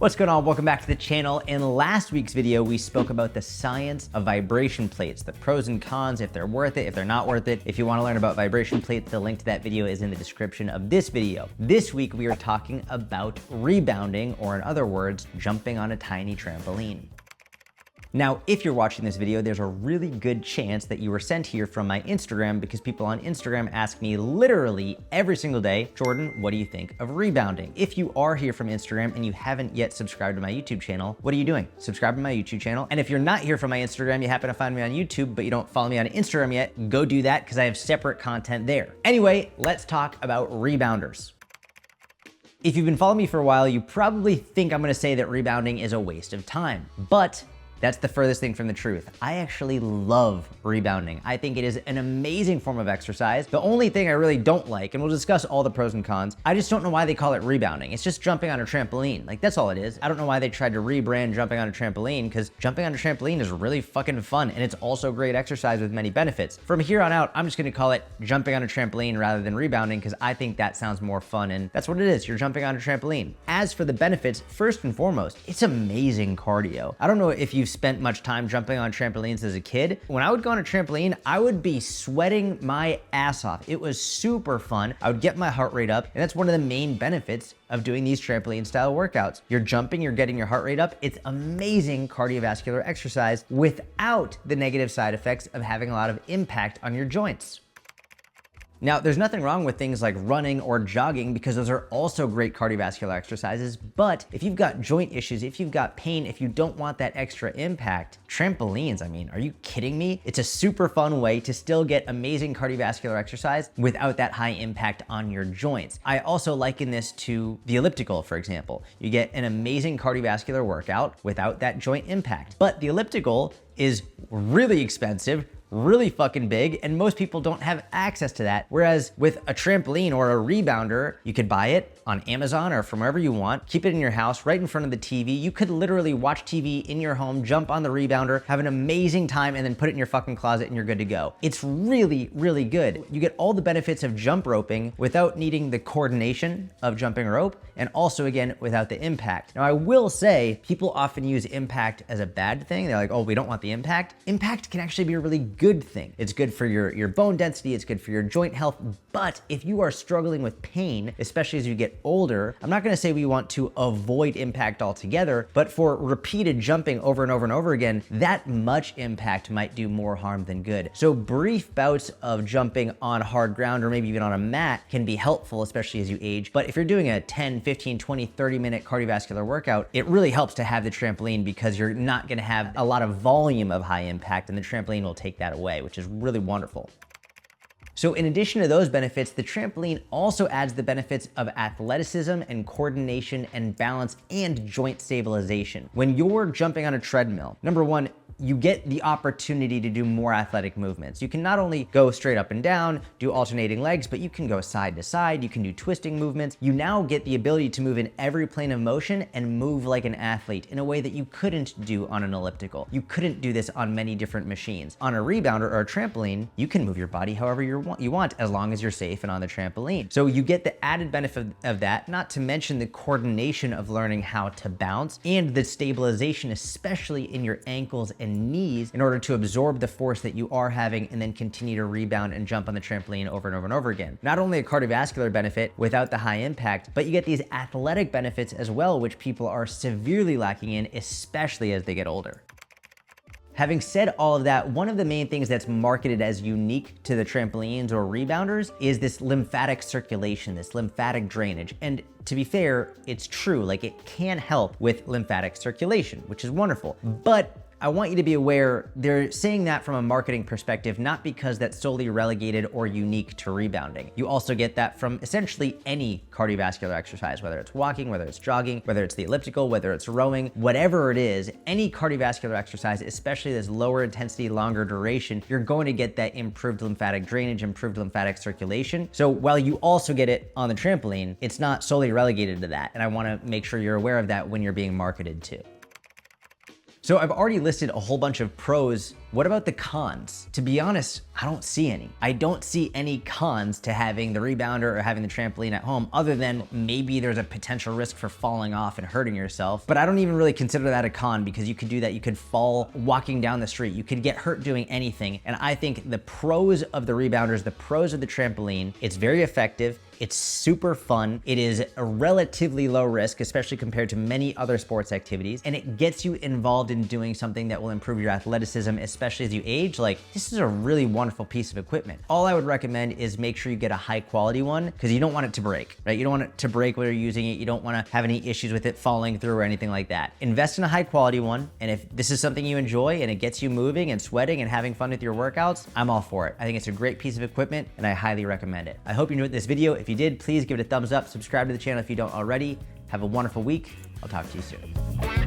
What's going on? Welcome back to the channel. In last week's video, we spoke about the science of vibration plates, the pros and cons, if they're worth it, if they're not worth it. If you want to learn about vibration plates, the link to that video is in the description of this video. This week, we are talking about rebounding, or in other words, jumping on a tiny trampoline. Now, if you're watching this video, there's a really good chance that you were sent here from my Instagram because people on Instagram ask me literally every single day, Jordan, what do you think of rebounding? If you are here from Instagram and you haven't yet subscribed to my YouTube channel, what are you doing? Subscribe to my YouTube channel. And if you're not here from my Instagram, you happen to find me on YouTube, but you don't follow me on Instagram yet, go do that because I have separate content there. Anyway, let's talk about rebounders. If you've been following me for a while, you probably think I'm gonna say that rebounding is a waste of time, but that's the furthest thing from the truth. I actually love rebounding. I think it is an amazing form of exercise. The only thing I really don't like, and we'll discuss all the pros and cons, I just don't know why they call it rebounding. It's just jumping on a trampoline. Like, that's all it is. I don't know why they tried to rebrand jumping on a trampoline, because jumping on a trampoline is really fucking fun, and it's also great exercise with many benefits. From here on out, I'm just gonna call it jumping on a trampoline rather than rebounding, because I think that sounds more fun, and that's what it is. You're jumping on a trampoline. As for the benefits, first and foremost, it's amazing cardio. I don't know if you've spent much time jumping on trampolines as a kid. When I would go on a trampoline, I would be sweating my ass off. It was super fun. I would get my heart rate up, and that's one of the main benefits of doing these trampoline style workouts. You're jumping, you're getting your heart rate up. It's amazing cardiovascular exercise without the negative side effects of having a lot of impact on your joints. Now, there's nothing wrong with things like running or jogging because those are also great cardiovascular exercises, but if you've got joint issues, if you've got pain, if you don't want that extra impact, trampolines, I mean, are you kidding me? It's a super fun way to still get amazing cardiovascular exercise without that high impact on your joints. I also liken this to the elliptical, for example. You get an amazing cardiovascular workout without that joint impact, but the elliptical is really expensive, really fucking big, and most people don't have access to that. Whereas with a trampoline or a rebounder, you could buy it on Amazon or from wherever you want, keep it in your house right in front of the TV. You could literally watch TV in your home, jump on the rebounder, have an amazing time, and then put it in your fucking closet and you're good to go. It's really, really good. You get all the benefits of jump roping without needing the coordination of jumping rope, and also again, without the impact. Now, I will say people often use impact as a bad thing. They're like, oh, we don't want the impact. Impact can actually be a really good thing. It's good for your bone density, it's good for your joint health, but if you are struggling with pain, especially as you get older, I'm not gonna say we want to avoid impact altogether, but for repeated jumping over and over and over again, that much impact might do more harm than good. So brief bouts of jumping on hard ground or maybe even on a mat can be helpful, especially as you age. But if you're doing a 10, 15, 20, 30-minute cardiovascular workout, it really helps to have the trampoline because you're not gonna have a lot of volume of high impact, and the trampoline will take that away, which is really wonderful. So in addition to those benefits, the trampoline also adds the benefits of athleticism and coordination and balance and joint stabilization. When you're jumping on a treadmill, number one, you get the opportunity to do more athletic movements. You can not only go straight up and down, do alternating legs, but you can go side to side, you can do twisting movements. You now get the ability to move in every plane of motion and move like an athlete in a way that you couldn't do on an elliptical. You couldn't do this on many different machines. On a rebounder or a trampoline, you can move your body however you want as long as you're safe and on the trampoline. So you get the added benefit of that, not to mention the coordination of learning how to bounce and the stabilization, especially in your ankles and knees, in order to absorb the force that you are having and then continue to rebound and jump on the trampoline over and over and over again. Not only a cardiovascular benefit without the high impact, but you get these athletic benefits as well, which people are severely lacking in, especially as they get older. Having said all of that, one of the main things that's marketed as unique to the trampolines or rebounders is this lymphatic circulation, this lymphatic drainage. And to be fair, it's true, like it can help with lymphatic circulation, which is wonderful. But I want you to be aware they're saying that from a marketing perspective, not because that's solely relegated or unique to rebounding. You also get that from essentially any cardiovascular exercise, whether it's walking, whether it's jogging, whether it's the elliptical, whether it's rowing, whatever it is, any cardiovascular exercise, especially this lower intensity, longer duration, you're going to get that improved lymphatic drainage, improved lymphatic circulation. So while you also get it on the trampoline, it's not solely relegated to that. And I want to make sure you're aware of that when you're being marketed to. So I've already listed a whole bunch of pros What about the cons? To be honest, I don't see any. I don't see any cons to having the rebounder or having the trampoline at home, other than maybe there's a potential risk for falling off and hurting yourself. But I don't even really consider that a con, because you could do that. You could fall walking down the street. You could get hurt doing anything. And I think the pros of the rebounders, the pros of the trampoline, it's very effective. It's super fun. It is a relatively low risk, especially compared to many other sports activities. And it gets you involved in doing something that will improve your athleticism, especially as you age. Like, this is a really wonderful piece of equipment. All I would recommend is make sure you get a high quality one, because you don't want it to break, right? You don't want it to break while you're using it. You don't want to have any issues with it falling through or anything like that. Invest in a high quality one. And if this is something you enjoy and it gets you moving and sweating and having fun with your workouts, I'm all for it. I think it's a great piece of equipment and I highly recommend it. I hope you enjoyed this video. If you did, please give it a thumbs up, subscribe to the channel if you don't already. Have a wonderful week. I'll talk to you soon.